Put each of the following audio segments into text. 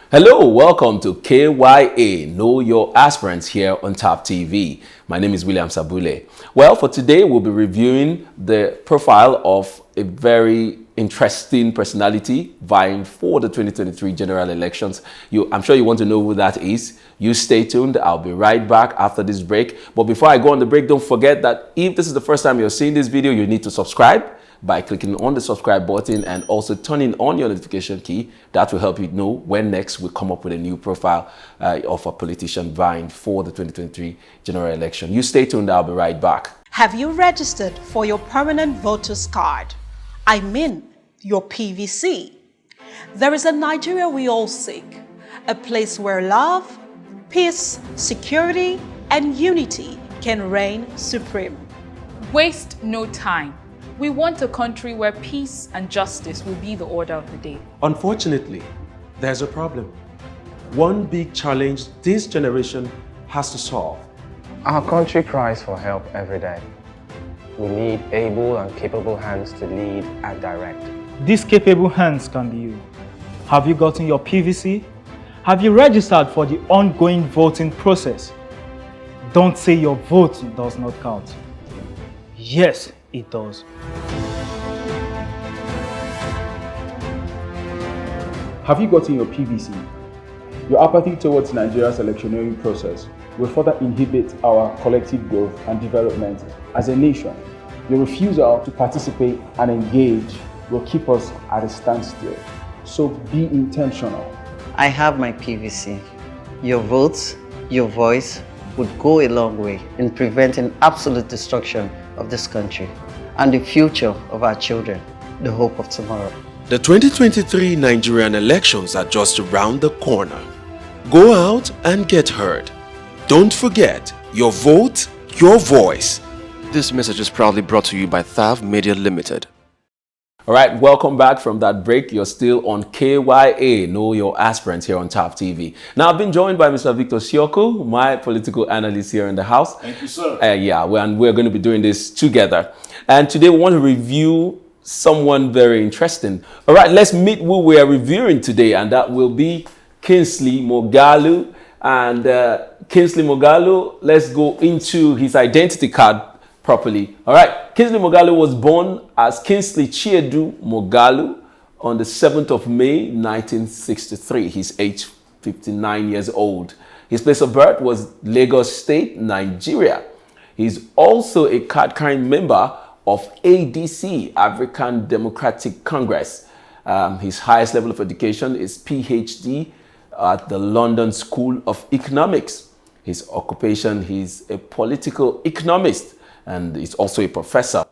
Hello, welcome to KYA, Know Your Aspirants here on Top TV. My name is William Sabule. Well, for today, we'll be reviewing the profile of a very interesting personality vying for the 2023 general elections. I'm sure you want to know who that is. You stay tuned. I'll be right back after this break. But before I go on the break, don't forget that if this is the first time you're seeing this video, you need to subscribe by clicking on the subscribe button and also turning on your notification key. That will help you know when next we come up with a new profile of a politician vying for the 2023 general election. You stay tuned. I'll be right back. Have you registered for your permanent voters card? I mean your PVC. There is a Nigeria we all seek, a place where love, peace, security, and unity can reign supreme. Waste no time. We want a country where peace and justice will be the order of the day. Unfortunately, there's a problem. One big challenge this generation has to solve. Our country cries for help every day. We need able and capable hands to lead and direct. These capable hands can be you. Have you gotten your PVC? Have you registered for the ongoing voting process? Don't say your vote does not count. Yes, it does. Have you gotten your PVC? Your apathy towards Nigeria's electioneering process will further inhibit our collective growth and development as a nation. Your refusal to participate and engage will keep us at a standstill. So be intentional. I have my PVC. Your votes, your voice would go a long way in preventing absolute destruction of this country and the future of our children, the hope of tomorrow. The 2023 Nigerian elections are just around the corner. Go out and get heard. Don't forget, your vote, your voice. This message is proudly brought to you by Thav Media Limited. All right, welcome back from that break. You're still on KYA, Know Your Aspirants here on Top TV. Now, I've been joined by Mr. Victor Sioko, my political analyst here in the house. Thank you, sir. And we're going to be doing this together. And today we want to review someone very interesting. All right, let's meet who we are reviewing today, and that will be KINGSLEY MOGHALU. And KINGSLEY MOGHALU, let's go into his identity card properly. All right, KINGSLEY MOGHALU was born as Kingsley Chiedu MOGHALU on the 7th of May, 1963. He's aged 59 years old. His place of birth was Lagos State, Nigeria. He's also a card-carrying member of ADC, African Democratic Congress. His highest level of education is PhD at the London School of Economics. His occupation, he's a political economist, and he's also a professor.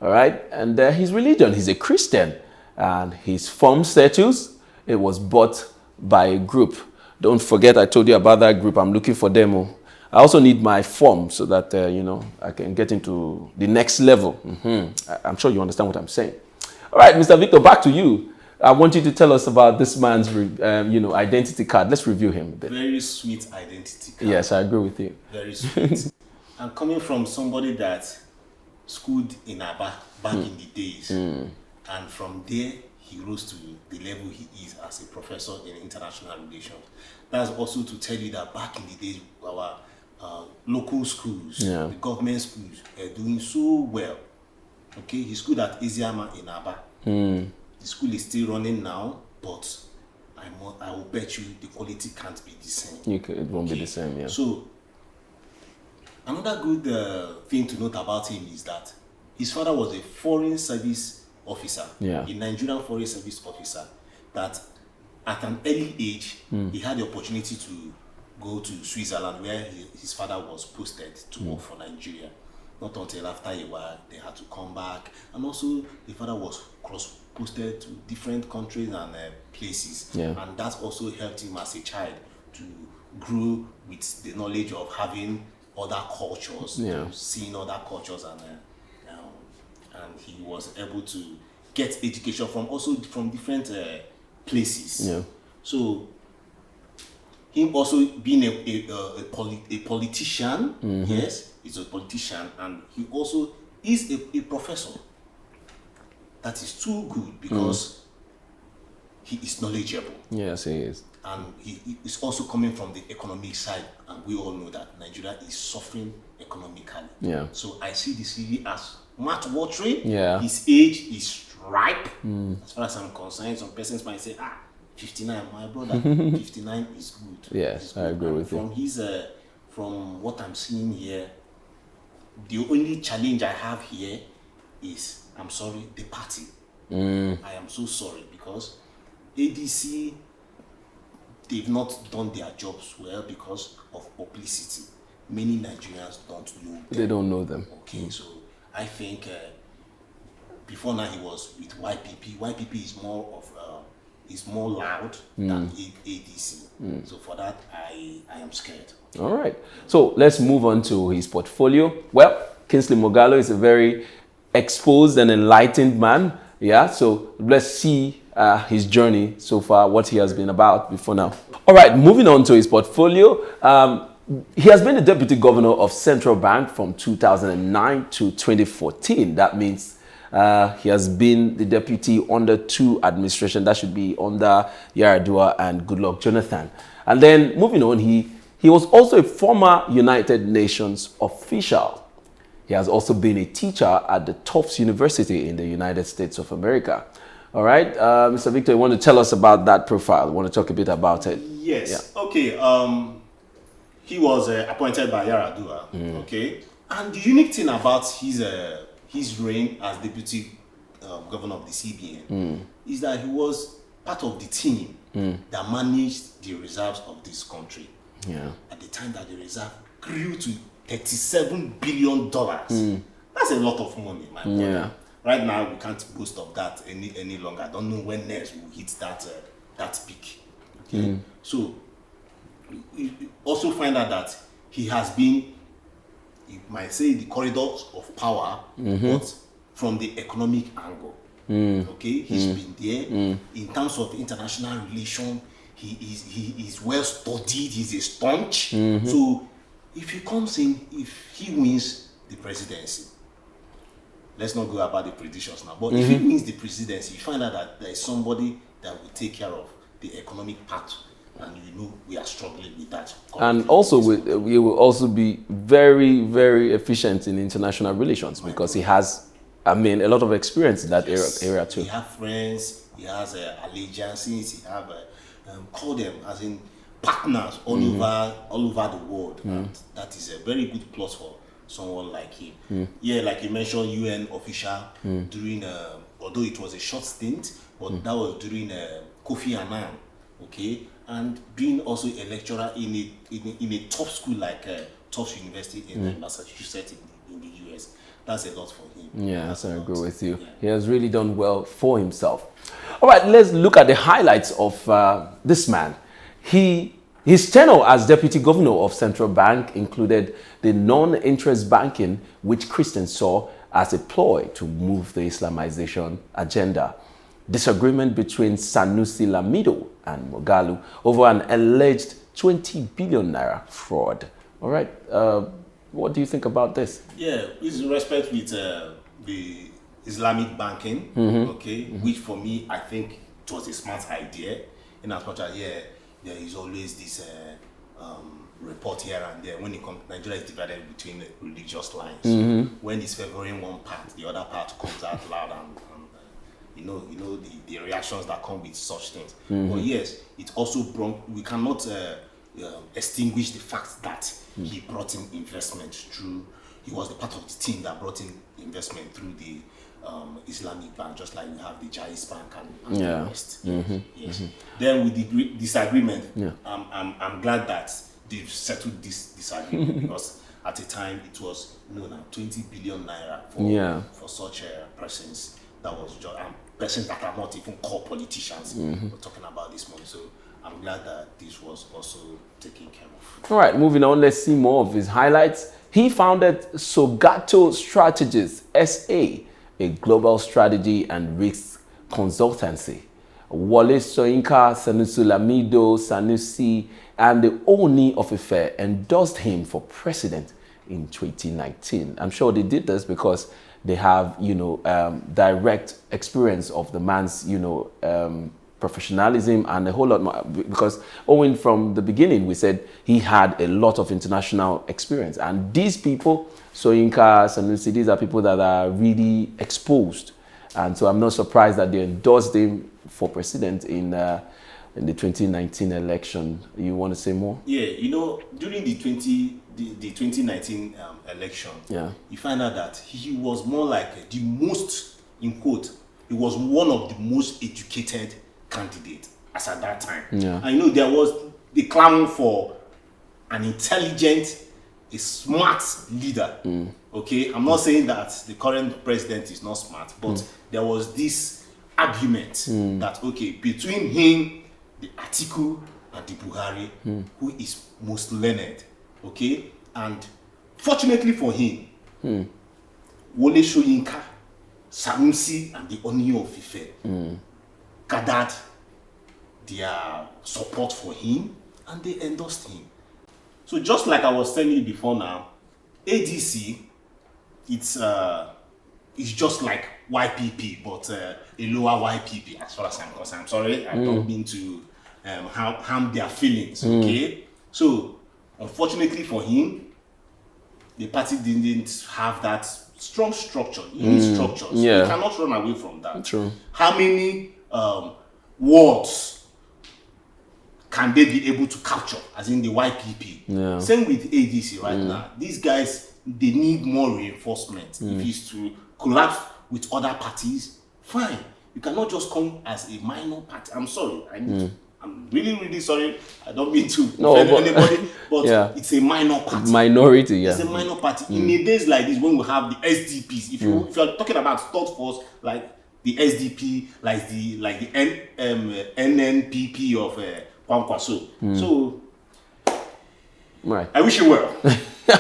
All right, and his religion, he's a Christian, and his form status, it was bought by a group. Don't forget, I told you about that group. I'm looking for them. I also need my form so that, I can get into the next level. I'm sure you understand what I'm saying. All right, Mr. Victor, back to you. I want you to tell us about this man's, identity card. Let's review him a bit. Very sweet identity card. Yes, I agree with you. Very sweet. And coming from somebody that schooled in Aba back in the days, and from there he rose to the level he is as a professor in international relations. That's also to tell you that back in the days, our local schools, the government schools, are doing so well. Okay, he schooled at Isiama in Aba. The school is still running now, but I will bet you the quality can't be the same. It won't be the same, yeah. So, another good thing to note about him is that his father was a foreign service officer, a Nigerian foreign service officer, that at an early age, he had the opportunity to go to Switzerland, where his father was posted to work for Nigeria. Not until after a while, they had to come back. And also, the father was cross-posted to different countries and places. And that also helped him as a child to grow with the knowledge of having other cultures, seeing other cultures, and he was able to get education from different places. So him also being a politician, yes, he's a politician, and he also is a professor. That is too good because he is knowledgeable. Yes, he is. and he is also coming from the economic side, and we all know that Nigeria is suffering economically. Yeah. So I see the CV as mouth-watering. Yeah. His age is ripe. As far as I'm concerned, some persons might say, 59, my brother, 59 is good. Yes, I agree with from you. his, from what I'm seeing here, the only challenge I have here is, I'm sorry, the party. I am so sorry, because ADC, they've not done their jobs well because of publicity. Many Nigerians don't know them. They don't know them. Okay, so I think before now he was with YPP. YPP is more of is more loud than ADC. So for that, I am scared. All right. So let's move on to his portfolio. Well, KINGSLEY MOGHALU is a very exposed and enlightened man. Yeah. So let's see his journey so far, what he has been about before now. All right. Moving on to his portfolio. He has been the deputy governor of Central Bank from 2009 to 2014. That means he has been the deputy under two administrations. That should be under Yar'Adua and Goodluck Jonathan. And then moving on, he was also a former United Nations official. He has also been a teacher at the Tufts University in the United States of America. All right, Mr. Victor, you want to tell us about that profile? You want to talk a bit about it? Yes. Yeah. Okay. He was appointed by Yar'Adua. Okay. And the unique thing about his reign as deputy governor of the CBN is that he was part of the team that managed the reserves of this country. Yeah. At the time that the reserve grew to $37 billion. That's a lot of money, my brother. Yeah. Right now, we can't boast of that any longer. I don't know when next we'll hit that peak. Okay. So you also find out that he has been, you might say, the corridors of power, but from the economic angle. Okay, he's been there in terms of international relations. He is well studied. He's a staunch. So if he comes in, if he wins the presidency, let's not go about the predictions now. But if he wins the presidency, you find out that there is somebody that will take care of the economic part. And you know we are struggling with that. And also, we will also be very, very efficient in international relations because he has, I mean, a lot of experience in that area too. He has friends, he has allegiances, he have, call them as in partners all over the world. And that is a very good plus for someone like him. Yeah, like you mentioned, UN official during, although it was a short stint, but that was during Kofi Annan. Okay, and being also a lecturer in a top school like Tufts University in Massachusetts in the US. That's a lot for him. Yeah, I agree with you. Yeah. He has really done well for himself. All right, let's look at the highlights of this man. His tenure as deputy governor of Central Bank included the non-interest banking, which Christians saw as a ploy to move the Islamization agenda. Disagreement between Sanusi Lamido and MOGHALU over an alleged 20 billion naira fraud. All right, what do you think about this? Yeah, with respect with the Islamic banking, okay, which for me, I think it was a smart idea. In as much as, there is always this report here and there. When it comes, Nigeria is divided between religious lines. When it's favoring one part, the other part comes out loud and you know the reactions that come with such things. But yes, it also brought, we cannot extinguish the fact that he brought in investment through, he was the part of the team that brought in investment through the Islamic bank, just like we have the Jais Bank and the rest. Yes. Then with the disagreement, I'm glad that they've settled this disagreement because at the time it was 20 billion naira for such persons. That was just persons that are not even core politicians. We're talking about this money, so I'm glad that this was also taken care of. All right, moving on, let's see more of his highlights. He founded Sogato Strategies SA, a global strategy and risk consultancy. Wale Soyinka, Sanusi Lamido, Sanusi, and the Oni of Ife endorsed him for president in 2019. I'm sure they did this because they have, direct experience of the man's, professionalism, and a whole lot more. Because Owen, from the beginning, we said he had a lot of international experience. And these people, Soyinka, Sanusi, these are people that are really exposed. And so I'm not surprised that they endorsed him for president in the 2019 election. You want to say more? Yeah, you know, during the 2019 election, you find out that he was more like the most, in quote, he was one of the most educated candidates as at that time. I know there was the clamor for an intelligent, a smart leader. Okay, I'm not saying that the current president is not smart, but there was this argument that, okay, between him, the Atiku, and the Buhari, who is most learned, okay, and fortunately for him, Wole Soyinka, Sanusi, and the Oni of Ife gathered their support for him, and they endorsed him. So just like I was telling you before now, ADC, it's just like YPP, but a lower YPP as far as I'm concerned. I'm sorry, I don't mean to harm their feelings, okay? So, unfortunately for him, the party didn't have that strong structure. You need structures. You cannot run away from that. True. How many wards can they be able to capture, as in the YPP? Same with ADC right now. These guys, they need more reinforcement. If it's to collapse with other parties, fine. You cannot just come as a minor party. I'm sorry. I'm really, really sorry. I don't mean to offend anybody, but it's a minor party. Minority, It's a minor party. In a days like this, when we have the SDPs, if you're talking about third force, like the SDP, like the NNPP of Kwankwaso. So, I wish you well.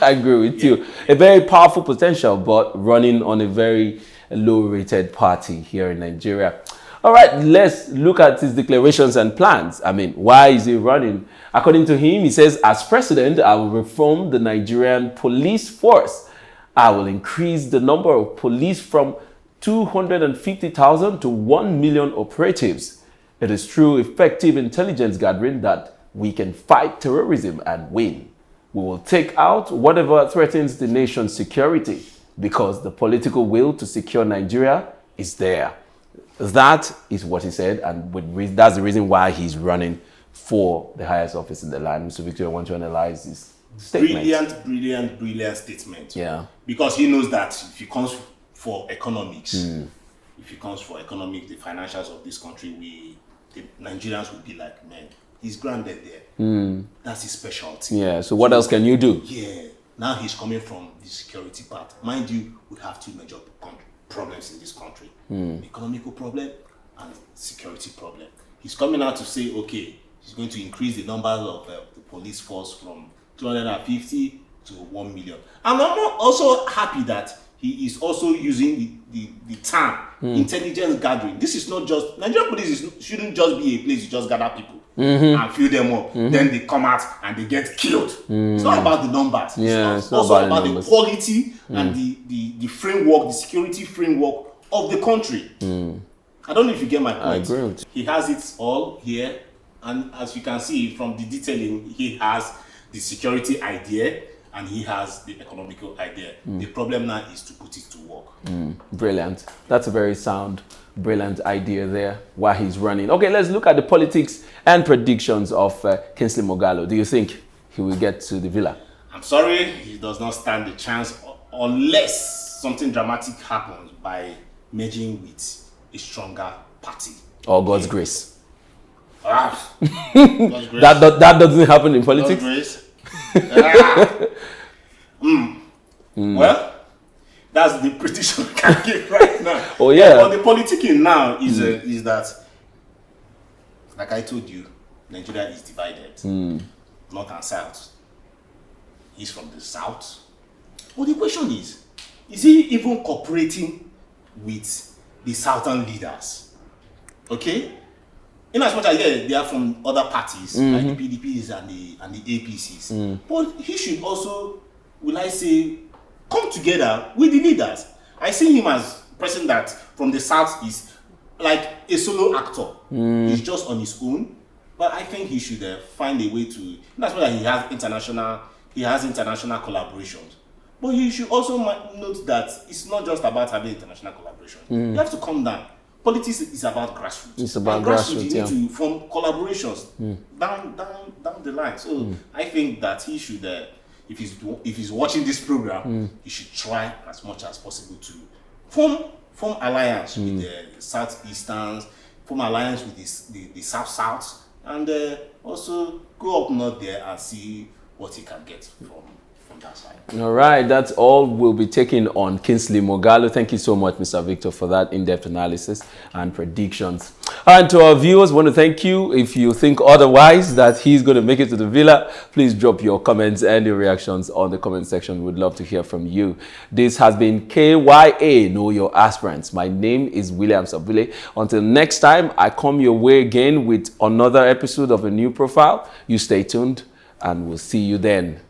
I agree with you. A very powerful potential, but running on a very low-rated party here in Nigeria. All right, let's look at his declarations and plans. I mean, why is he running? According to him, he says, as president, I will reform the Nigerian police force. I will increase the number of police from 250,000 to 1 million operatives. It is through effective intelligence gathering that we can fight terrorism and win. We will take out whatever threatens the nation's security because the political will to secure Nigeria is there. That is what he said, and that's the reason why he's running for the highest office in the land. So, Victor, I want to analyze this statement. Brilliant statement. Yeah. Because he knows that if he comes for economics, the financials of this country, the Nigerians will be like, man, he's grounded there. That's his specialty. Yeah. So what else can you do? Yeah. Now he's coming from the security part. Mind you, we have two major problems in this country. Economical problem and security problem. He's coming out to say, okay, he's going to increase the numbers of the police force from 250 to 1 million. And I'm also happy that he is also using the term intelligence gathering. This is not just, Nigerian police shouldn't just be a place you just gather people and fill them up. Then they come out and they get killed. It's not about the numbers. It's also about the quality and the framework, the security framework of the country. I don't know if you get my point. I agree with you. He has it all here, and as you can see from the detailing, he has the security idea and he has the economical idea. The problem now is to put it to work. Brilliant. That's a very sound, brilliant idea there, why he's running. Okay, let's look at the politics and predictions of KINGSLEY MOGHALU. Do you think he will get to the villa? I'm sorry, he does not stand a chance unless something dramatic happens by merging with a stronger party. Or God's grace. God's grace. That doesn't happen in politics? God's grace. Well, that's the prediction I can give right now. Oh yeah. But the politicking now is that, like I told you, Nigeria is divided, north and south. He's from the south. But the question is he even cooperating with the southern leaders? Okay? In as much as they are from other parties, like the PDPs and the APCs. But he should also, will I say, come together with the leaders. I see him as a person that from the south is like a solo actor. He's just on his own. But I think he should find a way to. That's why he has international collaborations. But he should also note that it's not just about having international collaboration. You have to calm down. Politics is about grassroots. It's about grassroots. You need to form collaborations down the line. So I think that he should, if he's watching this program, he should try as much as possible to form alliance with the Southeasterns, form alliance with the South, and also go up north there and see what he can get from that side. All right, that's all we'll be taking on KINGSLEY MOGHALU. Thank you so much, Mr. Victor, for that in-depth analysis and predictions. And to our viewers, I want to thank you. If you think otherwise, that he's going to make it to the villa, please drop your comments and your reactions on the comment section. We'd love to hear from you. This has been KYA, Know Your Aspirants. My name is William Sabule. Until next time, I come your way again with another episode of A New Profile. You stay tuned, and we'll see you then.